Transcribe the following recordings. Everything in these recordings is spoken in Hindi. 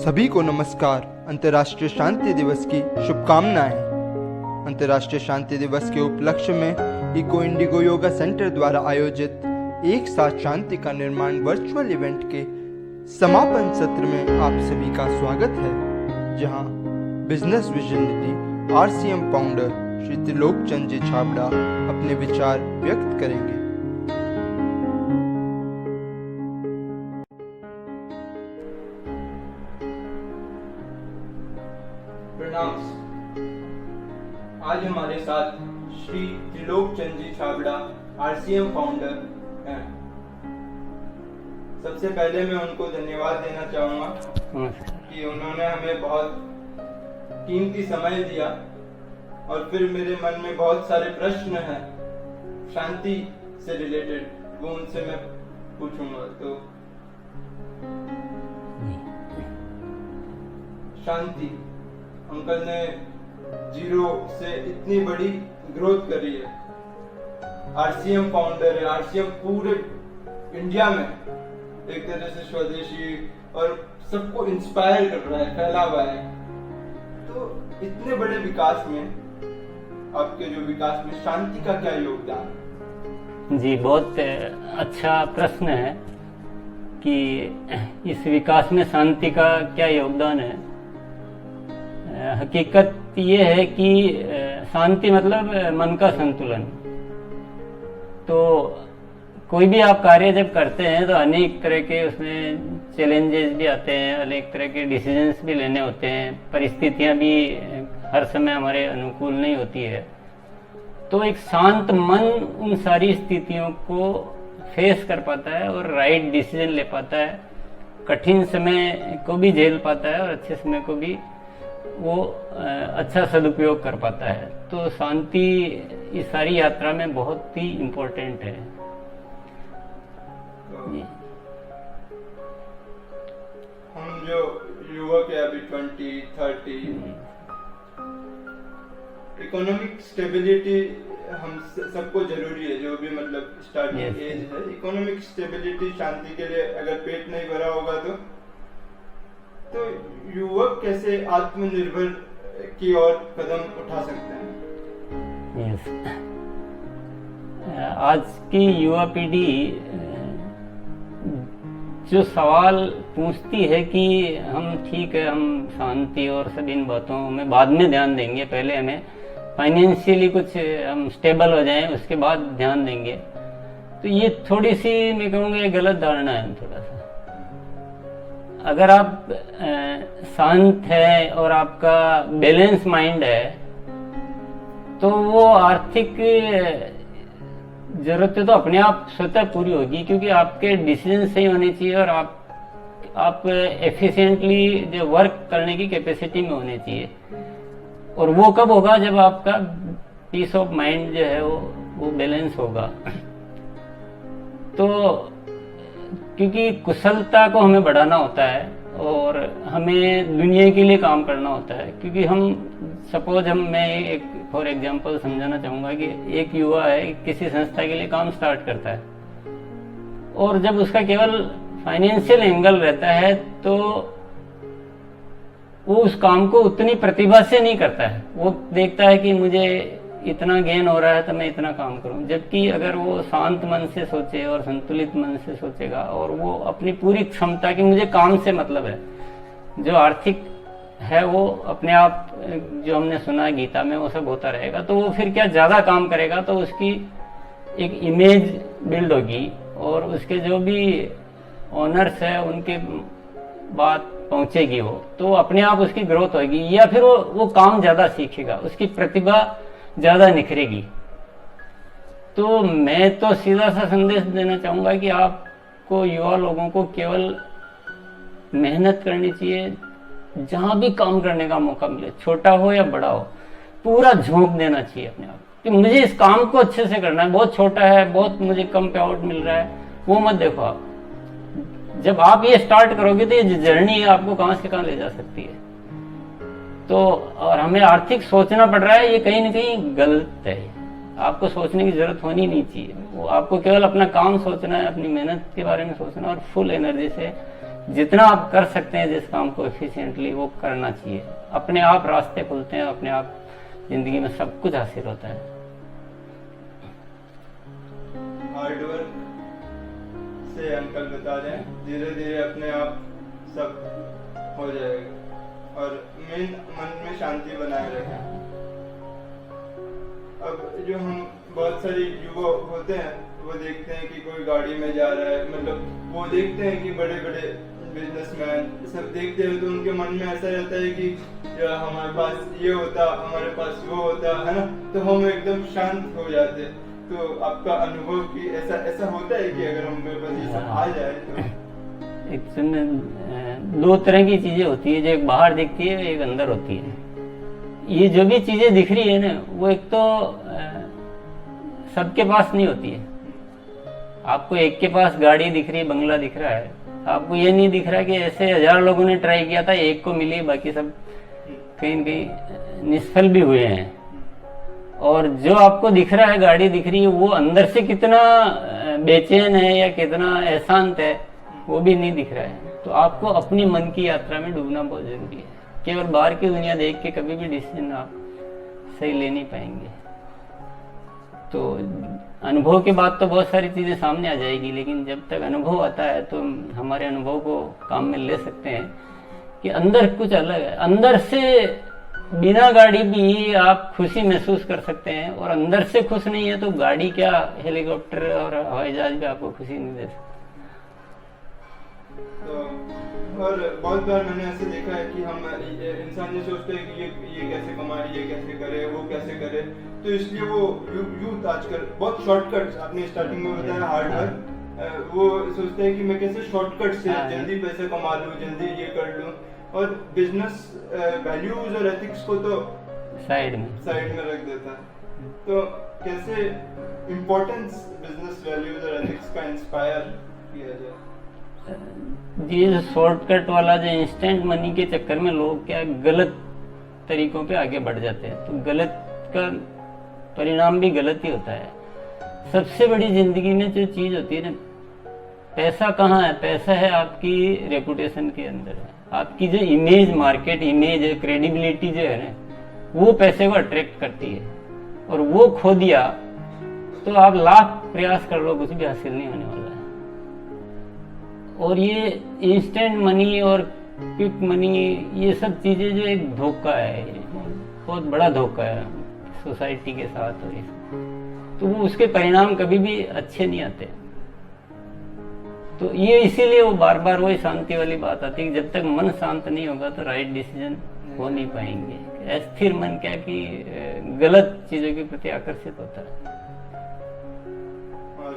सभी को नमस्कार। अंतर्राष्ट्रीय शांति दिवस की शुभकामनाएं। अंतर्राष्ट्रीय शांति दिवस के उपलक्ष्य में इको इंडिगो योगा सेंटर द्वारा आयोजित एक साथ शांति का निर्माण वर्चुअल इवेंट के समापन सत्र में आप सभी का स्वागत है, जहां business visionary RCM founder Shri Trilok Chand ji Chhabra अपने विचार व्यक्त करेंगे। प्रणाम। आज हमारे साथ श्री त्रिलोक चंद जी छाबड़ा आरसीएम फाउंडर हैं। सबसे पहले मैं उनको धन्यवाद देना चाहूँगा कि उन्होंने हमें बहुत कीमती समय दिया और फिर मेरे मन में बहुत सारे प्रश्न हैं शांति से रिलेटेड, वो उनसे मैं पूछूंगा। तो शांति, अंकल ने जीरो से इतनी बड़ी ग्रोथ करी है, आरसीएम फाउंडर है, आरसीएम पूरे इंडिया में एक तरह से स्वदेशी और सबको इंस्पायर कर रहा है, फैला हुआ है। तो इतने बड़े विकास में, आपके जो विकास में शांति का क्या योगदान? जी, बहुत अच्छा प्रश्न है कि इस विकास में शांति का क्या योगदान है। हकीकत ये है कि शांति मतलब मन का संतुलन। तो कोई भी आप कार्य जब करते हैं तो अनेक तरह के उसमें चैलेंजेस भी आते हैं, अनेक तरह के डिसीजंस भी लेने होते हैं, परिस्थितियां भी हर समय हमारे अनुकूल नहीं होती है। तो एक शांत मन उन सारी स्थितियों को फेस कर पाता है और राइट डिसीजन ले पाता है, कठिन समय को भी झेल पाता है और अच्छे समय को भी वो अच्छा सदुपयोग कर पाता है। तो शांति इस सारी यात्रा में बहुत ही इम्पोर्टेंट है। हम जो युवक है अभी 20-30, इकोनॉमिक स्टेबिलिटी हम सबको जरूरी है। जो भी मतलब स्टार्टिंग एज है, इकोनॉमिक स्टेबिलिटी शांति के लिए अगर पेट नहीं भरा होगा तो युवक कैसे आत्मनिर्भर की ओर कदम उठा सकते हैं? आज की युवा पीढ़ी जो सवाल पूछती है कि हम ठीक है, हम शांति और सब इन बातों में बाद में ध्यान देंगे, पहले हमें फाइनेंशियली कुछ हम स्टेबल हो जाएं, उसके बाद ध्यान देंगे। तो ये थोड़ी सी मैं कहूँगा गलत धारणा है। थोड़ा सा अगर आप शांत है और आपका बैलेंस माइंड है तो वो आर्थिक जरूरतें तो अपने आप स्वतः पूरी होगी, क्योंकि आपके डिसीजन सही होने चाहिए और आप एफिशिएंटली जो वर्क करने की कैपेसिटी में होने चाहिए। और वो कब होगा? जब आपका पीस ऑफ माइंड जो है वो बैलेंस होगा। तो क्योंकि कुशलता को हमें बढ़ाना होता है और हमें दुनिया के लिए काम करना होता है। क्योंकि हम सपोज मैं एक फॉर एग्जांपल समझाना चाहूंगा कि एक युवा है, किसी संस्था के लिए काम स्टार्ट करता है और जब उसका केवल फाइनेंशियल एंगल रहता है तो वो उस काम को उतनी प्रतिभा से नहीं करता है। वो देखता है कि मुझे इतना गेन हो रहा है तो मैं इतना काम करूं। जबकि अगर वो शांत मन से सोचे और संतुलित मन से सोचेगा और वो अपनी पूरी क्षमता की, मुझे काम से मतलब है, जो आर्थिक है वो अपने आप, जो हमने सुना गीता में, वो सब होता रहेगा। तो वो फिर क्या ज्यादा काम करेगा तो उसकी एक इमेज बिल्ड होगी और उसके जो भी ओनर्स है उनके बात पहुंचेगी वो, तो अपने आप उसकी ग्रोथ होगी। या फिर वो काम ज्यादा सीखेगा, उसकी प्रतिभा ज्यादा निखरेगी। तो मैं तो सीधा सा संदेश देना चाहूंगा कि आपको, युवा लोगों को, केवल मेहनत करनी चाहिए। जहां भी काम करने का मौका मिले, छोटा हो या बड़ा हो, पूरा झोंक देना चाहिए अपने आप कि मुझे इस काम को अच्छे से करना है। बहुत छोटा है, बहुत मुझे कम पे आउट मिल रहा है, वो मत देखो आप। जब आप ये स्टार्ट करोगे तो ये जर्नी आपको कहां से कहां ले जा सकती है। तो और हमें आर्थिक सोचना पड़ रहा है, ये कहीं ना कहीं गलत है। आपको सोचने की जरूरत होनी नहीं चाहिए। वो आपको केवल अपना काम सोचना है, अपनी मेहनत के बारे में सोचना और फुल एनर्जी से जितना आप कर सकते हैं जिस काम को एफिशिएंटली, वो करना चाहिए। अपने आप रास्ते खुलते हैं, अपने आप जिंदगी में सब कुछ हासिल होता है। हार्ड वर्क से अंकल बता रहे हैं धीरे धीरे अपने आप सब हो जाएगा, और मेन मन में शांति बनाए रखें। अब जो हम बहुत सारे युवा होते हैं वो देखते हैं कि कोई गाड़ी में जा रहा है, मतलब वो देखते हैं कि बड़े बड़े बिजनेसमैन सब देखते हैं, तो उनके मन में ऐसा रहता है कि या हमारे पास ये होता, हमारे पास वो होता है ना, तो हम एकदम शांत हो जाते हैं। तो आपका अनुभव कि ऐसा होता है कि अगर हम मेरे पास ये सब आ जाए तो? इसमें दो तरह की चीजें होती है, जो एक बाहर दिखती है, एक अंदर होती है। ये जो भी चीजें दिख रही है ना, वो एक तो सबके पास नहीं होती है। आपको एक के पास गाड़ी दिख रही है, बंगला दिख रहा है, आपको ये नहीं दिख रहा कि ऐसे 1000 लोगों ने ट्राई किया था, एक को मिली, बाकी सब कहीं न कहीं निष्फल भी हुए हैं। और जो आपको दिख रहा है, गाड़ी दिख रही है, वो अंदर से कितना बेचैन है या कितना अशांत है, वो भी नहीं दिख रहा है। तो आपको अपनी मन की यात्रा में डूबना बहुत जरूरी है। केवल बाहर की दुनिया देख के कभी भी डिसीजन आप सही ले नहीं पाएंगे। तो अनुभव के बाद तो बहुत सारी चीजें सामने आ जाएगी, लेकिन जब तक अनुभव आता है तो हमारे अनुभव को काम में ले सकते हैं कि अंदर कुछ अलग है। अंदर से बिना गाड़ी भी आप खुशी महसूस कर सकते हैं, और अंदर से खुश नहीं है तो गाड़ी क्या, हेलीकॉप्टर और हवाई जहाज भी आपको खुशी नहीं दे सकते। तो और बहुत बार मैंने ऐसे देखा है कि हम इंसान ये सोचते हैं कि ये कैसे कमाए, ये कैसे करे, वो कैसे करे, तो इसलिए वो यूथ आजकल बहुत शॉर्टकट्स, आपने स्टार्टिंग में बताया हार्ड वर्क, वो सोचते हैं कि मैं कैसे शॉर्टकट से जल्दी पैसे कमा लूं, जल्दी ये कर लूं, और बिजनेस वैल्यूज और एथिक्स को तो साइड में रख देता है। तो कैसे इम्पोर्टेंस बिजनेस वैल्यूज और एथिक्स का इंस्पायर किया जाए? ये शॉर्टकट वाला, जो इंस्टेंट मनी के चक्कर में लोग क्या गलत तरीकों पे आगे बढ़ जाते हैं, तो गलत का परिणाम भी गलत ही होता है। सबसे बड़ी जिंदगी में जो चीज होती है ना, पैसा कहाँ है? पैसा है आपकी रेपुटेशन के अंदर है। आपकी जो इमेज, मार्केट इमेज है, क्रेडिबिलिटी जो है ना, वो पैसे को अट्रैक्ट करती है, और वो खो दिया तो आप लाख प्रयास कर लो, कुछ भी हासिल नहीं होने वाला है। और ये इंस्टेंट मनी और क्विक मनी, ये सब चीजें जो एक धोखा है, बहुत बड़ा धोखा है सोसाइटी के साथ, और तो वो उसके परिणाम कभी भी अच्छे नहीं आते। तो ये इसीलिए वो बार बार वही शांति वाली बात आती है कि जब तक मन शांत नहीं होगा तो राइट डिसीजन हो नहीं पाएंगे। अस्थिर मन क्या कि गलत चीजों के प्रति आकर्षित होता है। और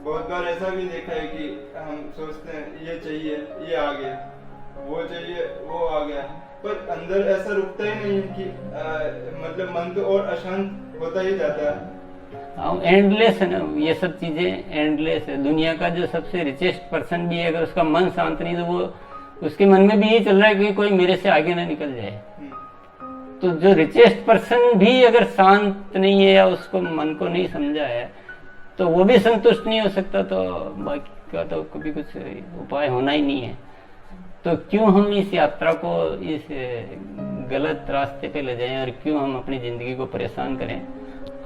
बहुत बार ऐसा भी देखा है कि हम सोचते हैं ये चाहिए, ये आ गया, वो चाहिए, वो आ गया, पर अंदर ऐसा रुकता ही नहीं कि मतलब मन तो और अशांत होता ही जाता है। एंडलेस है ना, ये सब चीजें एंडलेस है। दुनिया का जो सबसे रिचेस्ट पर्सन भी है, अगर उसका मन शांत नहीं, तो वो उसके मन में भी ये चल रहा है कि कोई मेरे से आगे ना निकल जाए। तो जो रिचेस्ट पर्सन भी अगर शांत नहीं है या उसको मन को नहीं समझा है, तो वो भी संतुष्ट नहीं हो सकता। तो बाकी का तो कभी कुछ उपाय होना ही नहीं है। तो क्यों हम इस यात्रा को इस गलत रास्ते पे ले जाएं, और क्यों हम अपनी जिंदगी को परेशान करें।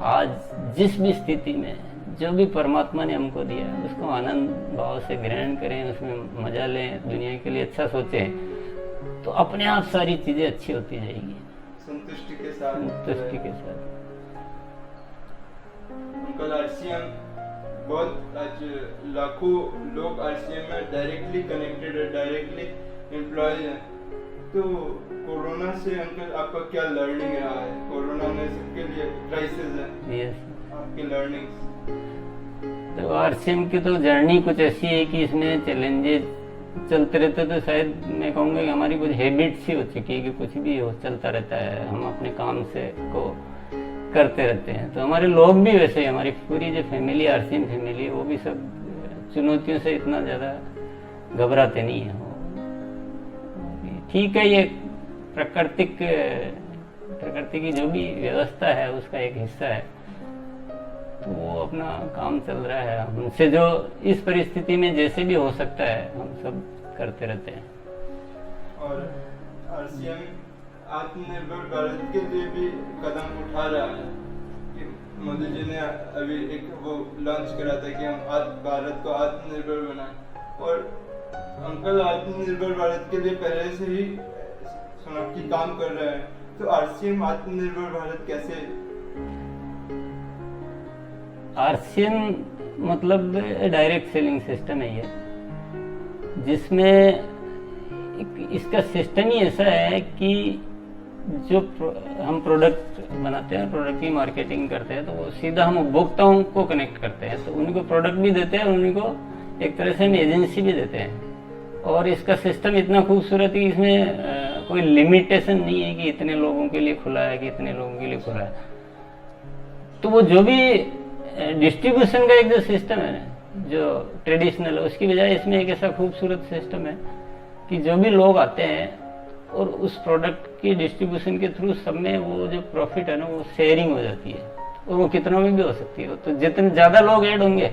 आज जिस भी स्थिति में जो भी परमात्मा ने हमको दिया है, उसको आनंद भाव से ग्रहण करें, उसमें मजा लें, दुनिया के लिए अच्छा सोचें, तो अपने आप सारी चीजें अच्छी होती जाएगी, संतुष्टि के साथ। अंकल, आरसीएम बहुत आज लाखों लोग आरसीएम में डायरेक्टली कनेक्टेड है, डायरेक्टली एम्प्लॉय है। तो कोरोना से अंकल आपका क्या लर्निंग रहा है? कोरोना में सबके लिए क्राइसिस है। यस, आपकी लर्निंग्स? तो आरसीएम की तो जर्नी कुछ ऐसी है कि इसमें चैलेंजेस चलते रहते, तो शायद मैं कहूँगा कि हमारी कुछ हैबिट्स ही हो चुकी है कि कुछ भी हो चलता रहता है, हम अपने काम से को करते रहते हैं। तो हमारे लोग भी वैसे, हमारी पूरी जो फैमिली, आरसीएम फैमिली, वो भी सब चुनौतियों से इतना ज़्यादा घबराते नहीं है। ठीक है, ये प्रकृति की जो भी व्यवस्था है उसका एक हिस्सा है। तो वो अपना काम चल रहा है। हमसे जो इस परिस्थिति में जैसे भी हो सकता है हम सब करते रहते हैं। और आरसीएम आत्मनिर्भर भारत के लिए भी कदम उठा रहा है कि मोदी जी ने अभी एक वो लॉन्च करा था कि हम भारत को आत्मनिर्भर बनाएं, और अंकल आत्मनिर्भर भारत के लिए पहले से ही सुना कि काम कर रहे हैं। तो आरसीएम आत्मनिर्भर भारत कैसे? आरसीएम मतलब डायरेक्ट सेलिंग सिस्टम है ये, जिसमें इसका सिस्टम ही ऐसा है कि जो हम प्रोडक्ट बनाते हैं, प्रोडक्ट की मार्केटिंग करते हैं, तो वो सीधा हम उपभोक्ताओं को कनेक्ट करते हैं। तो उनको प्रोडक्ट भी देते हैं और उनको एक तरह से हम एजेंसी भी देते हैं। और इसका सिस्टम इतना खूबसूरत है कि इसमें कोई लिमिटेशन नहीं है कि इतने लोगों के लिए खुला है कि इतने लोगों के लिए खुला है। तो वो जो भी डिस्ट्रीब्यूशन का एक जो सिस्टम है ना, जो ट्रेडिशनल है, उसकी बजाय इसमें एक ऐसा खूबसूरत सिस्टम है कि जो भी लोग आते हैं और उस प्रोडक्ट की डिस्ट्रीब्यूशन के थ्रू सब में वो जो प्रॉफिट है ना वो शेयरिंग हो जाती है, और वो कितनों में भी हो सकती है। तो जितने ज्यादा लोग ऐड होंगे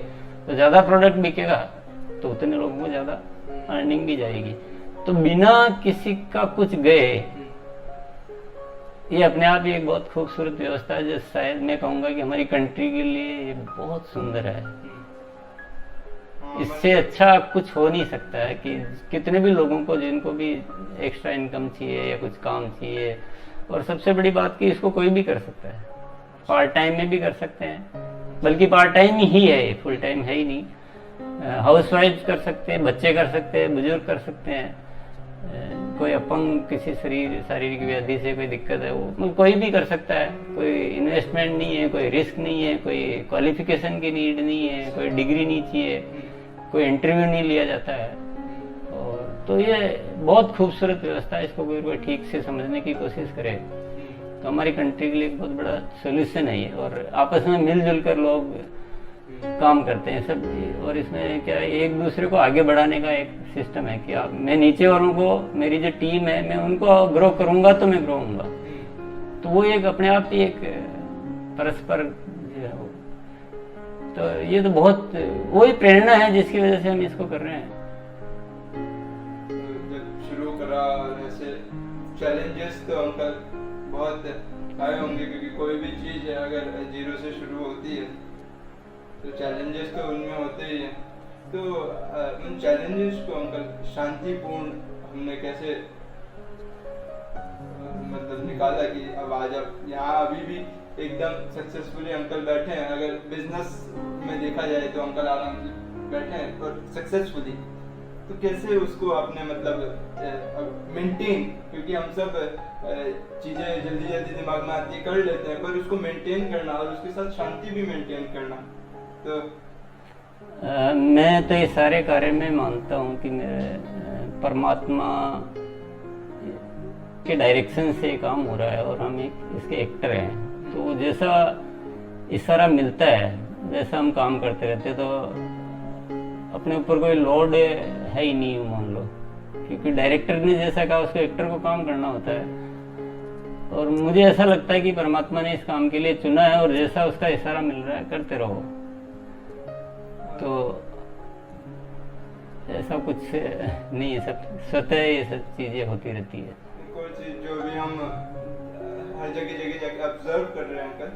तो ज्यादा प्रोडक्ट बिकेगा, तो उतने लोगों को ज्यादा अर्निंग भी जाएगी। तो बिना किसी का कुछ गए ये अपने आप ही एक बहुत खूबसूरत व्यवस्था है, जो शायद मैं कहूँगा कि हमारी कंट्री के लिए ये बहुत सुंदर है। इससे अच्छा कुछ हो नहीं सकता है कि कितने भी लोगों को जिनको भी एक्स्ट्रा इनकम चाहिए या कुछ काम चाहिए, और सबसे बड़ी बात कि इसको कोई भी कर सकता है, पार्ट टाइम में भी कर सकते हैं, बल्कि पार्ट टाइम ही है, फुल टाइम है ही नहीं। हाउस वाइफ कर सकते हैं, बच्चे कर सकते हैं, बुजुर्ग कर सकते हैं, कोई अपंग किसी शारीरिक व्याधि से कोई दिक्कत है वो मतलब कोई भी कर सकता है। कोई इन्वेस्टमेंट नहीं है, कोई रिस्क नहीं है, कोई क्वालिफिकेशन की नीड नहीं है, कोई डिग्री नहीं चाहिए, कोई इंटरव्यू नहीं लिया जाता है। और तो ये बहुत खूबसूरत व्यवस्था है, इसको कोई ठीक से समझने की कोशिश करे तो हमारी कंट्री के लिए एक बहुत बड़ा सोल्यूशन है ये। और आपस में मिलजुल कर लोग काम करते हैं सब, और इसमें क्या है, एक दूसरे को आगे बढ़ाने का एक सिस्टम है कि आप मैं नीचे वालों को, मेरी जो टीम है, मैं उनको ग्रो करूंगा तो मैं ग्रो होऊंगा। तो वो एक अपने आप ही एक परस्पर जो है वो, तो ये तो बहुत वही प्रेरणा है जिसकी वजह से हम इसको कर रहे हैं। जब शुरू करा ऐसे चैलेंजेस तो अंकल बहुत आए होंगे, क्योंकि कोई भी चीज है अगर जीरो से शुरू होती है तो चैलेंजेस तो उनमें होते ही हैं। तो उन चैलेंजेस को अंकल शांतिपूर्ण हमने कैसे मतलब निकाला कि अब आज आप यहाँ अभी भी एकदम सक्सेसफुली अंकल बैठे हैं। अगर बिजनेस में देखा जाए तो अंकल आराम से बैठे हैं और सक्सेसफुली, तो कैसे उसको आपने मतलब मेंटेन, क्योंकि हम सब चीजें जल्दी जल्दी दिमाग में आती कर लेते हैं, पर उसको मेंटेन करना और उसके साथ शांति भी मेंटेन करना, तो मैं तो ये सारे कार्य में मानता हूँ कि मेरे परमात्मा के डायरेक्शन से काम हो रहा है और हम इसके एक्टर हैं। तो जैसा इशारा मिलता है वैसा हम काम करते रहते, तो अपने ऊपर कोई लोड है ही नहीं मान लो, क्योंकि डायरेक्टर ने जैसा कहा उसको एक्टर को काम करना होता है। और मुझे ऐसा लगता है कि परमात्मा ने इस काम के लिए चुना है, और जैसा उसका इशारा मिल रहा है करते रहो। तो ऐसा कुछ नहीं है, सब स्वतः ये सब चीजें होती रहती है। कोई चीज जो भी हम हर जगह जाके ऑब्जर्व कर रहे हैं अंकल,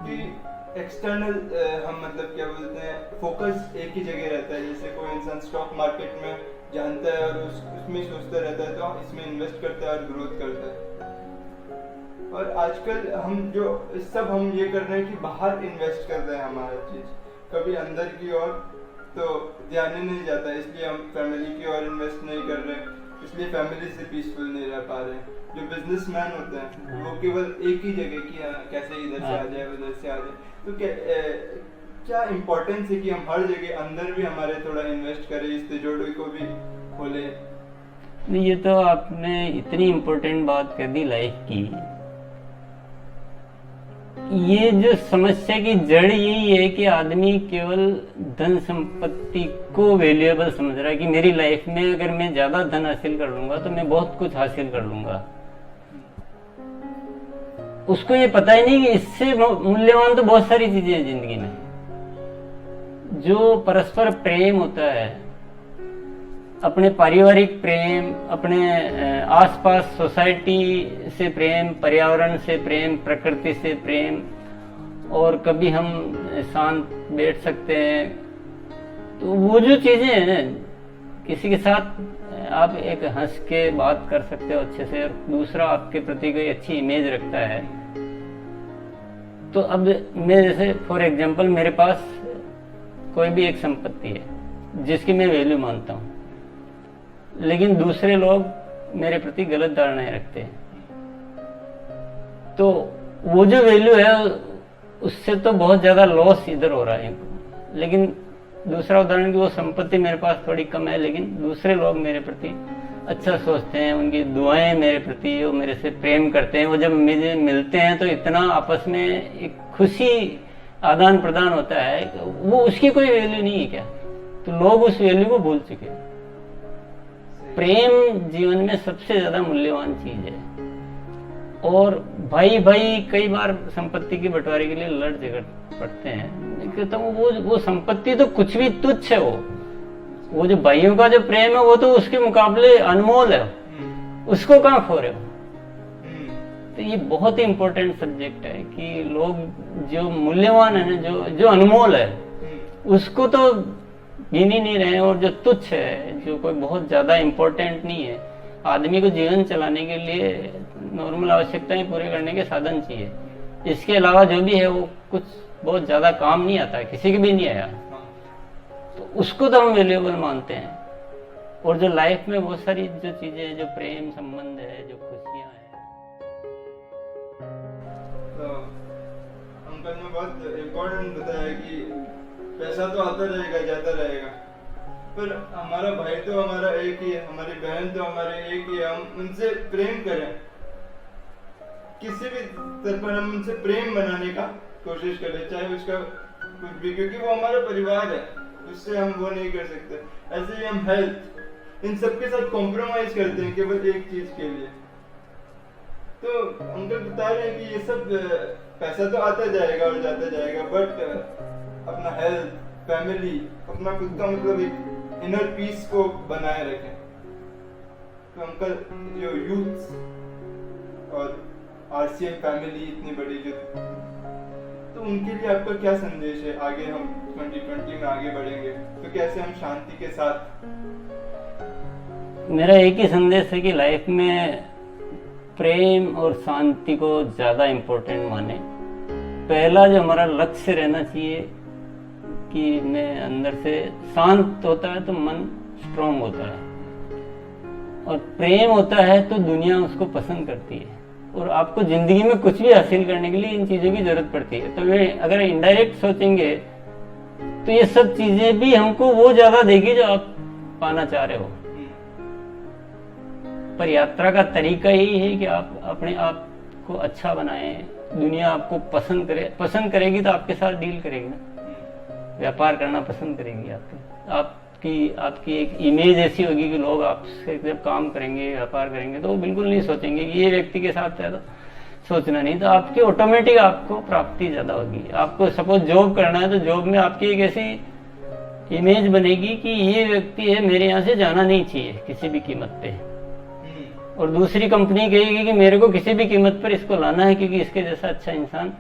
कि एक्सटर्नल हम मतलब क्या बोलते हैं, फोकस एक ही जगह रहता है। जैसे कोई इंसान स्टॉक मार्केट में जानता है और उसमें सोचता रहता है तो इसमें इन्वेस्ट करता है और ग्रोथ करता है। और आजकल हम जो सब हम ये कर रहे हैं कि बाहर इन्वेस्ट कर रहे हैं हमारा चीज, कभी अंदर की ओर तो ध्यान ही नहीं जाता, इसलिए हम फैमिली की ओर इन्वेस्ट नहीं कर रहे, इसलिए फैमिली से पीसफुल नहीं रह पा रहे। जो बिजनेसमैन होते हैं वो केवल एक ही जगह की कैसे इधर से आ जाए उधर से आ जाए, तो क्या इम्पोर्टेंस है कि हम हर जगह अंदर भी हमारे थोड़ा इन्वेस्ट करें, इस तिजोरी को भी खोले। ये तो आपने इतनी इम्पोर्टेंट बात कर दी लाइफ की। ये जो समस्या की जड़ यही है कि आदमी केवल धन संपत्ति को वैल्यूएबल समझ रहा है कि मेरी लाइफ में अगर मैं ज्यादा धन हासिल कर लूंगा तो मैं बहुत कुछ हासिल कर लूंगा। उसको ये पता ही नहीं कि इससे मूल्यवान तो बहुत सारी चीजें हैं जिंदगी में। जो परस्पर प्रेम होता है, अपने पारिवारिक प्रेम, अपने आसपास सोसाइटी से प्रेम, पर्यावरण से प्रेम, प्रकृति से प्रेम, और कभी हम शांत बैठ सकते हैं, तो वो जो चीजें हैं ना, किसी के साथ आप एक हंस के बात कर सकते हो अच्छे से, और दूसरा आपके प्रति कोई अच्छी इमेज रखता है। तो अब मैं जैसे फॉर एग्जांपल मेरे पास कोई भी एक संपत्ति है जिसकी मैं वैल्यू मानता हूँ, लेकिन दूसरे लोग मेरे प्रति गलत धारणाएं रखते हैं, तो वो जो वैल्यू है उससे तो बहुत ज्यादा लॉस इधर हो रहा है। लेकिन दूसरा उदाहरण कि वो संपत्ति मेरे पास थोड़ी कम है, लेकिन दूसरे लोग मेरे प्रति अच्छा सोचते हैं, उनकी दुआएं मेरे प्रति, वो मेरे से प्रेम करते हैं, वो जब मुझे मिलते हैं तो इतना आपस में एक खुशी आदान प्रदान होता है, वो उसकी कोई वैल्यू नहीं है क्या? तो लोग उस वैल्यू को भूल चुके हैं। प्रेम जीवन में सबसे ज्यादा मूल्यवान चीज है। और भाई भाई कई बार संपत्ति की बंटवारे के लिए लड़ झगड़ पड़ते हैं, तो वो संपत्ति तो कुछ भी तुच्छ है। वो जो भाइयों का जो प्रेम है वो तो उसके मुकाबले अनमोल है, उसको कहाँ खो रहे हो? तो ये बहुत ही इंपॉर्टेंट सब्जेक्ट है कि लोग जो मूल्यवान है ना, जो अनमोल है, उसको तो गिन ही नहीं रहे, और जो तुच्छ है, जो कोई बहुत ज्यादा इंपॉर्टेंट नहीं है, आदमी को जीवन चलाने के लिए नॉर्मल आवश्यकताएं पूरे करने के साधन चाहिए, इसके अलावा जो भी है वो कुछ बहुत ज्यादा काम नहीं आता, किसी के भी नहीं आया, तो उसको तो हम वैल्यूएबल मानते हैं। और जो लाइफ में बहुत सारी जो चीजें हैं, जो प्रेम संबंध है, जो खुशियां हैं। तो अंकल ने बहुत इम्पोर्टेंट बताया कि पैसा तो आता रहेगा, जाता रहेगा, पर हमारा भाई तो हमारा एक ही है, हमारी बहन तो हमारे एक ही है। हम उनसे प्रेम करें, किसी भी स्तर पर हम उनसे प्रेम बनाने का कोशिश करें, चाहे उसका कुछ भी, क्योंकि वो हमारा परिवार है, उससे हम वो नहीं कर सकते। ऐसे ही हम हेल्थ, इन सबके साथ कॉम्प्रोमाइज करते हैं केवल एक चीज के लिए। तो अंकल बता रहे हैं कि ये सब पैसा तो आता जाएगा और जाता जाएगा, बट अपना हेल्थ, फैमिली, अपना खुद का मतलब एक इनर पीस को बनाए रखें। तो अंकल, जो यूथ और आरसीएम फैमिली इतनी बड़ी जो, तो उनके लिए आपका क्या संदेश है? आगे हम 2020 में आगे बढ़ेंगे तो कैसे हम शांति के साथ? मेरा एक ही संदेश है कि लाइफ में प्रेम और शांति को ज्यादा इम्पोर्टेंट माने। पहला जो हमारा लक्ष्य रहना चाहिए कि मैं अंदर से शांत होता है तो मन स्ट्रांग होता है, और प्रेम होता है तो दुनिया उसको पसंद करती है, और आपको जिंदगी में कुछ भी हासिल करने के लिए इन चीजों की जरूरत पड़ती है। तो वे अगर इनडायरेक्ट सोचेंगे तो ये सब चीजें भी हमको वो ज्यादा देगी जो आप पाना चाह रहे हो। पर यात्रा का तरीका यही है कि आप अपने आप को अच्छा बनाएं, दुनिया आपको पसंद करेगी तो आपके साथ डील करेगी ना, व्यापार करना पसंद करेगी। आपकी एक इमेज ऐसी होगी कि लोग आपसे जब काम करेंगे, व्यापार करेंगे, तो वो बिल्कुल नहीं सोचेंगे कि ये व्यक्ति के साथ है, तो सोचना नहीं, तो आपकी ऑटोमेटिक आपको प्राप्ति ज्यादा होगी। आपको सपोज जॉब करना है तो जॉब में आपकी एक ऐसी इमेज बनेगी कि ये व्यक्ति है, मेरे यहाँ से जाना नहीं चाहिए किसी भी कीमत पे, और दूसरी कंपनी कहेगी कि मेरे को किसी भी कीमत पर इसको लाना है क्योंकि इसके जैसा अच्छा इंसान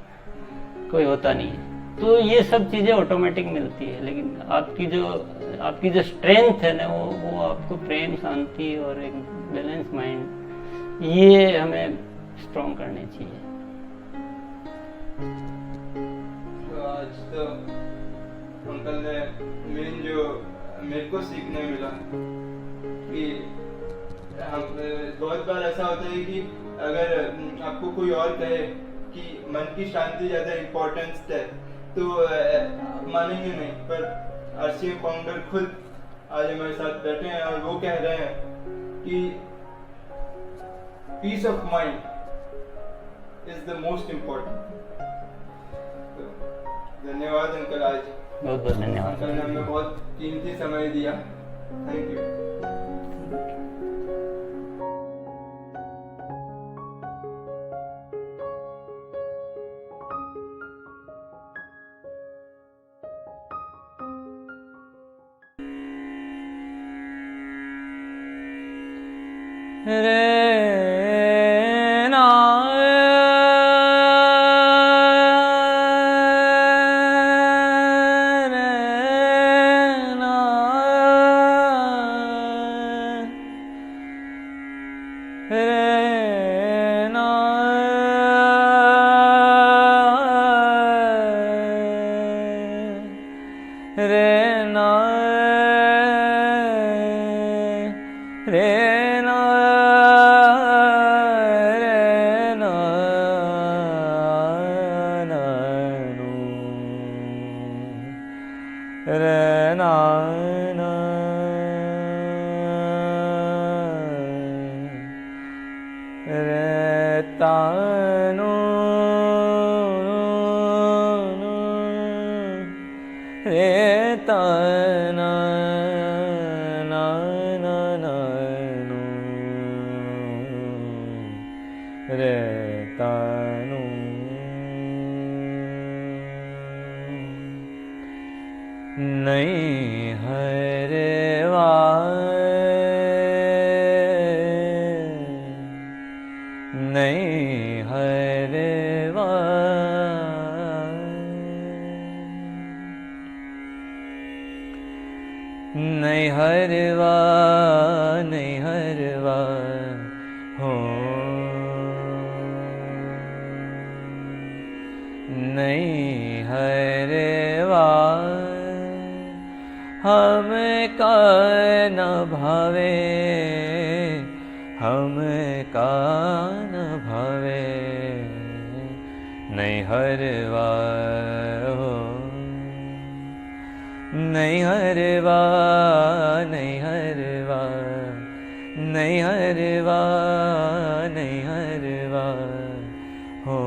कोई होता नहीं है। तो ये सब चीजें ऑटोमेटिक मिलती है, लेकिन आपकी जो स्ट्रेंथ है ना, वो आपको प्रेम, शांति और एक बैलेंस माइंड, ये हमें स्ट्रॉन्ग करने चाहिए। तो आज तो अंकल ने मेन जो मेरे को सीखने मिला कि हम बहुत बार ऐसा होता है कि अगर आपको कोई और कहे कि मन की शांति ज्यादा इम्पोर्टेंस है तो मानेंगे नहीं, पर आरसीएम फाउंडर खुद आज हमारे साथ बैठे हैं और वो कह रहे हैं कि peace of mind is the most important. तो धन्यवाद अंकल, आज बहुत बहुत धन्यवाद। अंकल ने हमें बहुत कीमती समय दिया। Thank you. रे ना नहीं हरवा नहीं हरवा नहीं हरवा नहीं हरवा हो नहीं हरवा हम का न भावे हम का न भावे नहीं हरवा हो नहीं हरवा नहीं हरवा नहीं हरवा नहीं हरवा हो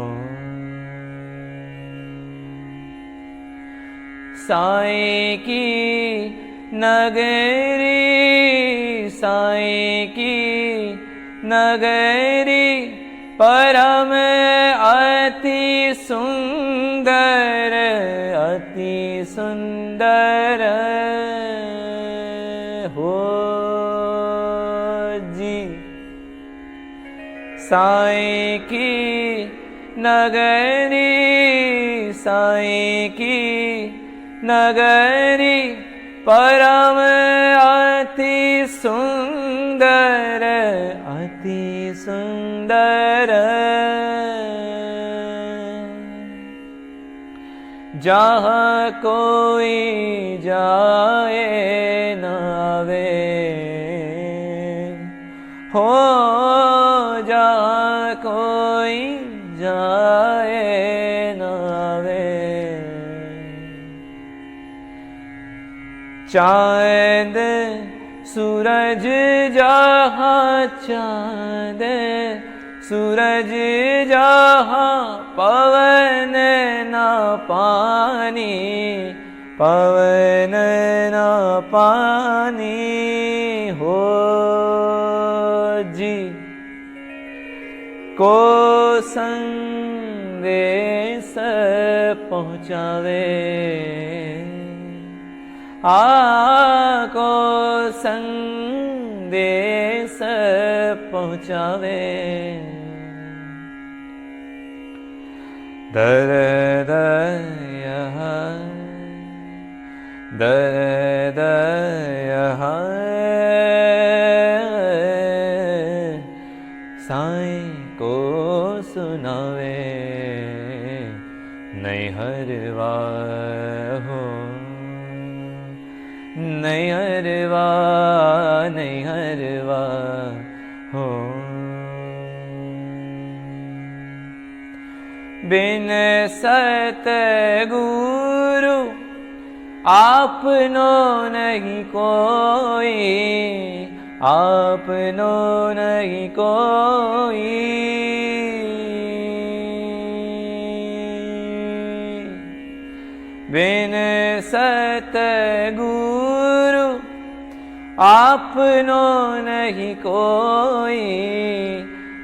साईं की नगरी साईं की नगरी परम अति सुंदर हो जी साईं की नगरी साईं की नगरी परम अति सुंदर जहाँ कोई जाए न आवे हो जहाँ कोई जाए न आवे चांद सूरज जहाँ चांद सूरज जहाँ पवन न पानी पवन न पानी हो जी को संदेश पहुँचावे को संदेश पहुँचावे दर्द यहाँ साईं को सुनावे नहीं हरवा हो नहीं हरवा नहीं हरवा हो बिन सतगुरु आपनो नहीं कोई आपनो नहीं कोई बिन सतगुरु आपनो नहीं कोई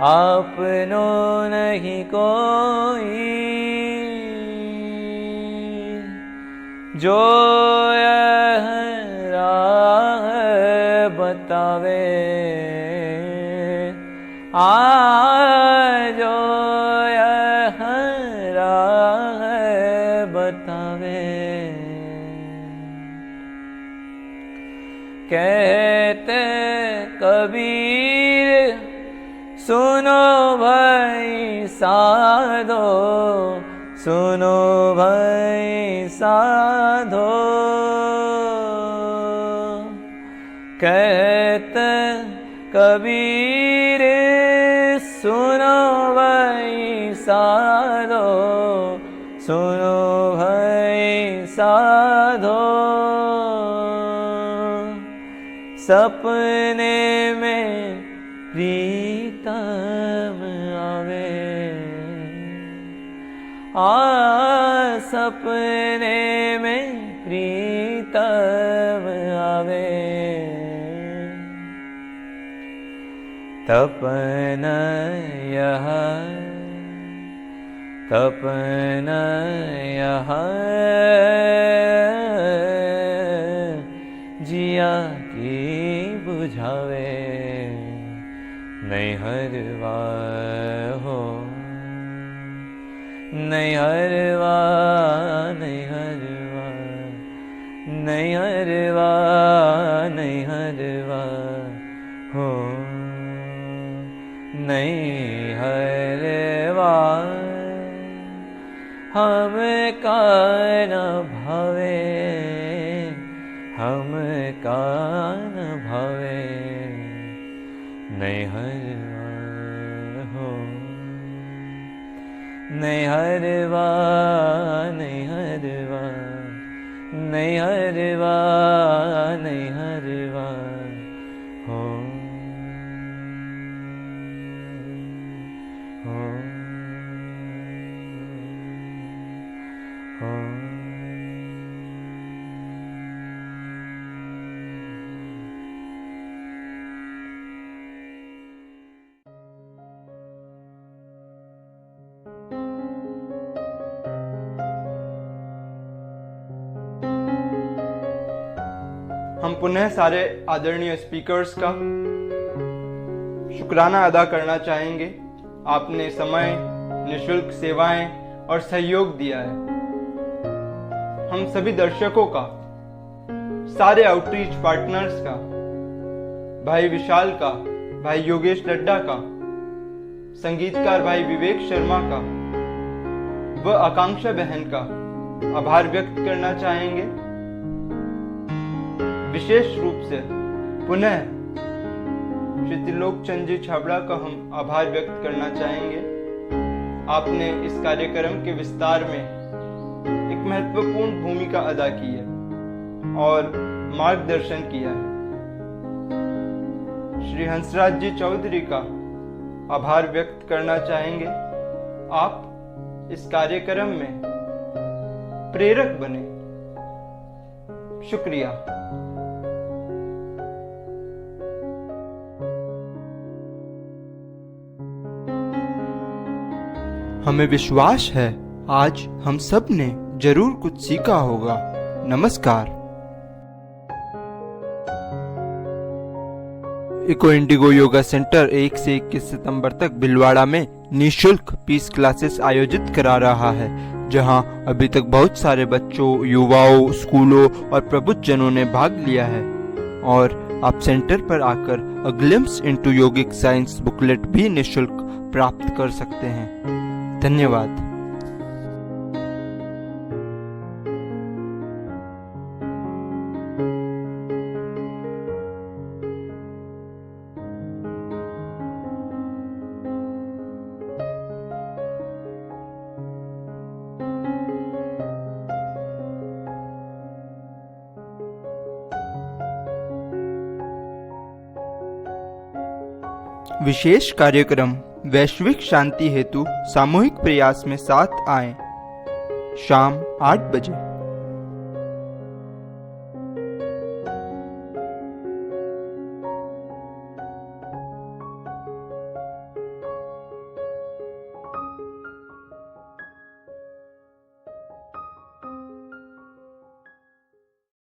आपनो नहीं कोई जो यह राह बतावे आजो यह राह बतावे। कहते कबीर सुनो भाई साधो, सुनो भाई साधो। कहते कबीर सुनो भाई साधो, सुनो भाई साधो। सपने में प्रीतम आवे, सपने में प्रीतम आवे। तपन यह, तपन यह जिया की बुझावे। नैहरवा हो, नैहरवा, नैहरवा, नैहरवा, नैहरवा हो, नैहरवा हम का न भावे, हम का न भावे। नैहरवा हो, नैहरवा, नैहरवा, नैहरवा, नैहरवा हो, हो, हो। हम पुनः सारे आदरणीय स्पीकर्स का शुक्राना अदा करना चाहेंगे। आपने समय, निःशुल्क सेवाएं और सहयोग दिया है। हम सभी दर्शकों का, सारे आउटरीच पार्टनर्स का, भाई विशाल का, भाई योगेश लड्डा का, संगीतकार भाई विवेक शर्मा का व आकांक्षा बहन का आभार व्यक्त करना चाहेंगे। विशेष रूप से पुनः श्री त्रिलोक चंद जी छाबड़ा का हम आभार व्यक्त करना चाहेंगे। आपने इस कार्यक्रम के विस्तार में एक महत्वपूर्ण भूमिका अदा की है और मार्गदर्शन किया है। श्री हंसराज जी चौधरी का आभार व्यक्त करना चाहेंगे। आप इस कार्यक्रम में प्रेरक बने। शुक्रिया। हमें विश्वास है आज हम सब ने जरूर कुछ सीखा होगा। नमस्कार। इको इंडिगो योगा सेंटर 1 से 21 सितंबर तक भिलवाड़ा में निःशुल्क पीस क्लासेस आयोजित करा रहा है, जहां अभी तक बहुत सारे बच्चों, युवाओं, स्कूलों और प्रबुद्धजनों ने भाग लिया है। और आप सेंटर पर आकर अ ग्लिम्प्स इनटू योगिक साइंस बुकलेट भी निःशुल्क प्राप्त कर सकते हैं। धन्यवाद। विशेष कार्यक्रम वैश्विक शांति हेतु सामूहिक प्रयास में साथ आएं। शाम 8 बजे।